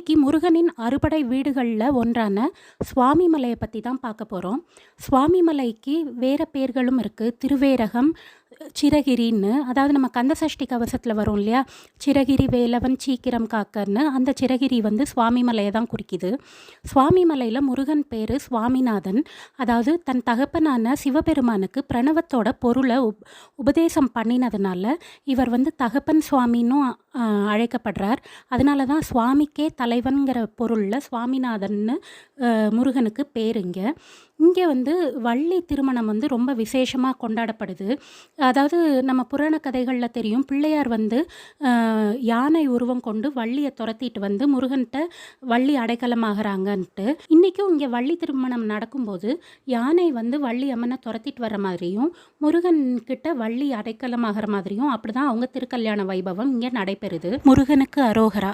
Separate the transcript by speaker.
Speaker 1: இன்னைக்கு முருகனின் அறுபடை வீடுகளில் ஒன்றான சுவாமிமலையை பற்றி தான் பார்க்க போகிறோம். சுவாமிமலைக்கு வேறு பேர்களும் இருக்குது. திருவேரகம், சிரகிரின்னு, அதாவது நம்ம கந்தசஷ்டி கவசத்தில் வரும் இல்லையா, சிரகிரி வேலவன் சீக்கிரம் காக்கன்னு, அந்த சிரகிரி வந்து சுவாமிமலையை தான் குறிக்குது. சுவாமிமலையில் முருகன் பேர் சுவாமிநாதன். அதாவது தன் தகப்பனான சிவபெருமானுக்கு பிரணவத்தோட பொருளை உபதேசம் பண்ணினதுனால இவர் வந்து தகப்பன் சுவாமின்னும் அழைக்கப்படுறார். அதனால தான் சுவாமிக்கே தலைவன்கிற பொருளில் சுவாமிநாதன்னு முருகனுக்கு பேருங்க. இங்கே வந்து வள்ளி திருமணம் வந்து ரொம்ப விசேஷமாக கொண்டாடப்படுது. அதாவது நம்ம புராண கதைகளில் தெரியும், பிள்ளையார் வந்து யானை உருவம் கொண்டு வள்ளியை துரத்திட்டு வந்து முருகன்கிட்ட வள்ளி அடைக்கலமாகறாங்கன்ட்டு. இன்றைக்கும் இங்கே வள்ளி திருமணம் நடக்கும்போது யானை வந்து வள்ளி அம்மனை துரத்திட்டு வர மாதிரியும் முருகன் கிட்ட வள்ளி அடைக்கலமாகிற மாதிரியும் அப்படி தான் அவங்க திருக்கல்யாண வைபவம் இங்கே நடைபெறுது. முருகனுக்கு அரோகரா.